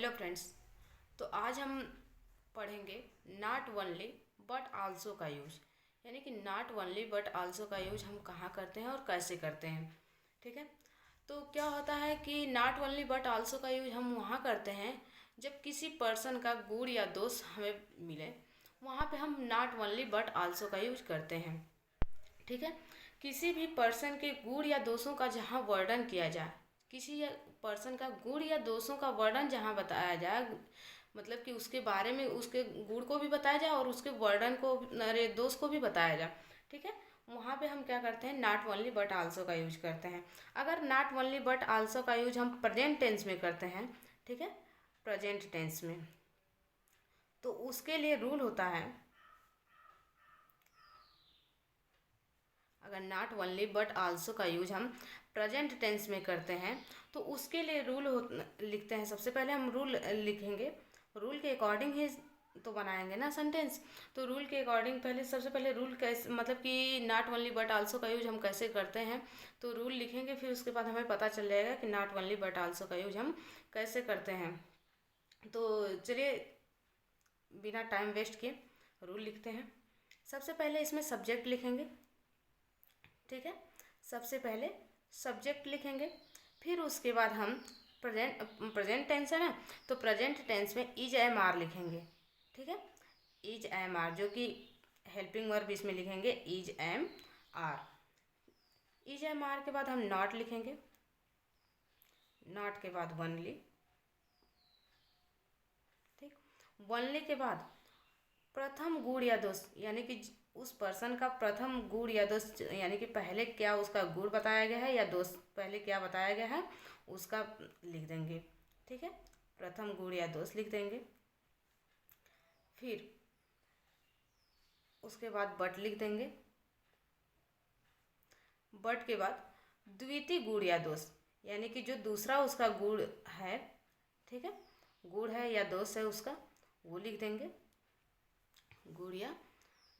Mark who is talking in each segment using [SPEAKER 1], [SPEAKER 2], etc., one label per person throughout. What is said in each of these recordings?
[SPEAKER 1] Hello friends. तो आज हम पढ़ेंगे नॉट ओनली बट आल्सो का यूज, यानी कि नॉट ओनली बट आल्सो का यूज हम कहाँ करते हैं और कैसे करते हैं। ठीक है। तो क्या होता है कि नॉट ओनली बट आल्सो का यूज हम वहाँ करते हैं जब किसी पर्सन का गुण या दोष हमें मिले, वहाँ पे हम नॉट ओनली बट आल्सो का यूज करते हैं। ठीक है। किसी भी पर्सन के गुण या दोषों का जहाँ वर्णन किया जाए, किसी पर्सन का गुण या दोषों का वर्णन जहाँ बताया जाए, मतलब कि उसके बारे में उसके गुण को भी बताया जाए और उसके वर्णन को, अरे दोष को भी बताया जाए। ठीक है। वहाँ पे हम क्या करते हैं, नॉट ओनली बट आल्सो का यूज करते हैं। अगर नॉट ओनली बट आल्सो का यूज हम प्रेजेंट टेंस में करते हैं, ठीक है, प्रेजेंट टेंस में, तो उसके लिए रूल होता है, अगर नॉट ओनली बट आल्सो का यूज हम प्रेजेंट टेंस में करते हैं तो उसके लिए रूल लिखते हैं। सबसे पहले हम रूल लिखेंगे, रूल के अकॉर्डिंग ही तो बनाएंगे ना सेंटेंस। तो रूल के अकॉर्डिंग पहले, सबसे पहले रूल कैसे, मतलब कि नॉट ओनली बट आल्सो का यूज हम कैसे करते हैं, तो रूल लिखेंगे। फिर उसके बाद हमें पता चल जाएगा कि नॉट ओनली बट आल्सो का यूज हम कैसे करते हैं। तो चलिए बिना टाइम वेस्ट किए रूल लिखते हैं। सबसे पहले इसमें सब्जेक्ट लिखेंगे। ठीक है। सबसे पहले सब्जेक्ट लिखेंगे, फिर उसके बाद हम प्रेजेंट टेंस है ना, तो प्रेजेंट टेंस में इज एम आर लिखेंगे। ठीक है। इज एम आर, जो कि हेल्पिंग वर्ब इसमें लिखेंगे is am are. Is am are के बाद हम नॉट लिखेंगे, नॉट के बाद वनली। ठीक। वनली के बाद प्रथम गुण या दोष, यानी कि उस पर्सन का प्रथम गुण या दोष, यानी कि पहले क्या उसका गुण बताया गया है या दोष पहले क्या बताया गया है उसका लिख देंगे। ठीक है। प्रथम गुण या दोष लिख देंगे। फिर उसके बाद बट लिख देंगे। बट के बाद द्वितीय गुण या दोष, यानी कि जो दूसरा उसका गुण है, ठीक है, गुण है या दोष है उसका, वो लिख देंगे, गुण या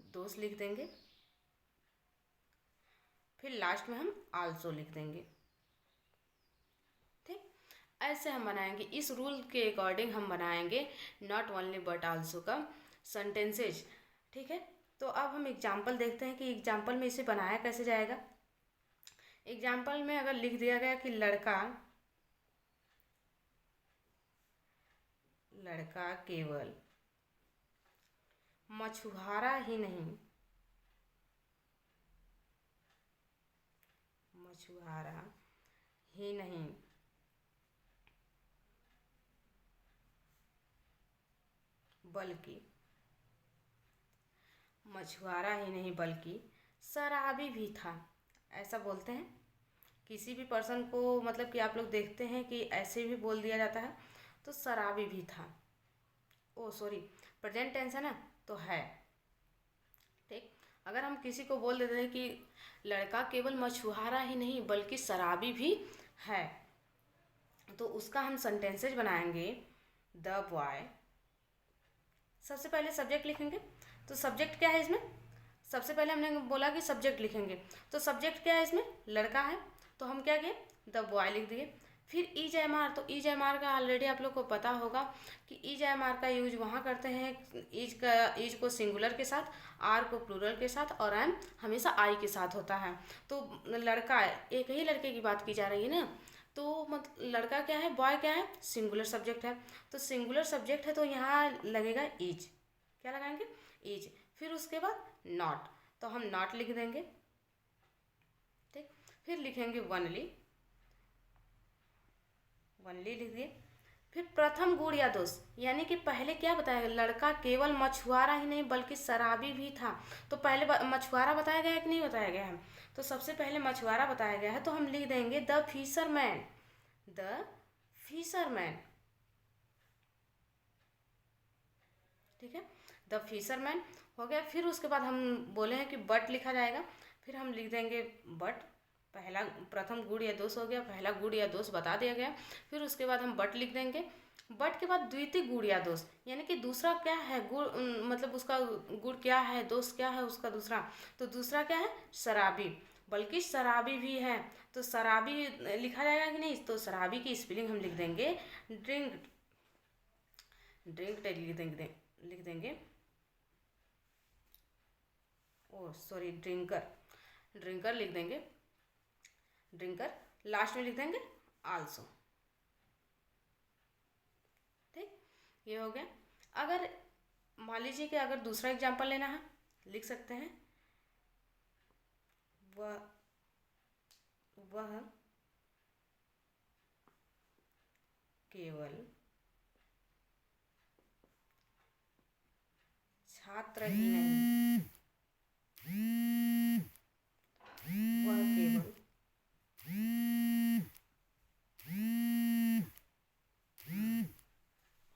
[SPEAKER 1] दोष लिख देंगे। फिर लास्ट में हम आल्सो लिख देंगे। ठीक। ऐसे हम बनाएंगे, इस रूल के अकॉर्डिंग हम बनाएंगे नॉट ओनली बट आल्सो का सेंटेंसेज। ठीक है। तो अब हम एग्जाम्पल देखते हैं कि एग्जाम्पल में इसे बनाया कैसे जाएगा। एग्जाम्पल में अगर लिख दिया गया कि लड़का, लड़का केवल मछुआरा ही नहीं, मछुआरा ही नहीं बल्कि, मछुआरा ही नहीं बल्कि शराबी भी था। ऐसा बोलते हैं किसी भी पर्सन को, मतलब कि आप लोग देखते हैं कि ऐसे भी बोल दिया जाता है, तो शराबी भी था। ओ सॉरी, प्रेजेंट टेंस है ना, तो है। ठीक। अगर हम किसी को बोल देते हैं कि लड़का केवल मछुआरा ही नहीं बल्कि शराबी भी है, तो उसका हम सेंटेंसेज बनाएंगे। द बॉय, सबसे पहले सब्जेक्ट लिखेंगे। तो सब्जेक्ट क्या है इसमें, सबसे पहले हमने बोला कि सब्जेक्ट लिखेंगे, तो सब्जेक्ट क्या है इसमें, लड़का है, तो हम क्या किए, द बॉय लिख दिए। फिर इज एम आर, तो इज एम आर का ऑलरेडी आप लोग को पता होगा कि इज एम आर का यूज वहाँ करते हैं, इज को सिंगुलर के साथ, आर को प्लूरल के साथ, और एम हमेशा आई के साथ होता है। तो लड़का, एक ही लड़के की बात की जा रही है ना, तो मतलब लड़का क्या है, बॉय क्या है, सिंगुलर सब्जेक्ट है। तो सिंगुलर सब्जेक्ट है तो यहाँ लगेगा इज, क्या लगाएंगे, इज। फिर उसके बाद नॉट, तो हम नॉट लिख देंगे। ठीक। फिर लिखेंगे वनली, वनली लिख दिए। फिर प्रथम गुण या दोष, यानी कि पहले क्या बताया, लड़का केवल मछुआरा ही नहीं बल्कि शराबी भी था। तो पहले मछुआरा बताया गया है कि नहीं बताया गया है, तो सबसे पहले मछुआरा बताया गया है, तो हम लिख देंगे द फिशरमैन, द फिशरमैन। ठीक है। द फिशरमैन हो गया। फिर उसके बाद हम बोले हैं कि बट लिखा जाएगा, फिर हम लिख देंगे बट, पहला प्रथम गुण या दोष हो गया, पहला गुण या दोष बता दिया गया। फिर उसके बाद हम बट लिख देंगे। बट के बाद द्वितीय गुण या दोष, यानी कि दूसरा क्या है गुण, मतलब उसका गुण क्या है, दोष क्या है उसका दूसरा, तो दूसरा क्या है, शराबी, बल्कि शराबी भी है। तो शराबी लिखा जाएगा कि नहीं, तो शराबी की स्पेलिंग हम लिख देंगे ड्रिंक, ड्रिंक लिख देंगे। ओ सॉरी, ड्रिंकर लिख देंगे। ड्रिंकर लास्ट में लिख देंगे आल्सो। ठीक, ये हो गया। अगर मान लीजिए कि अगर दूसरा एग्जाम्पल लेना है, लिख सकते हैं वह केवल छात्र ही नहीं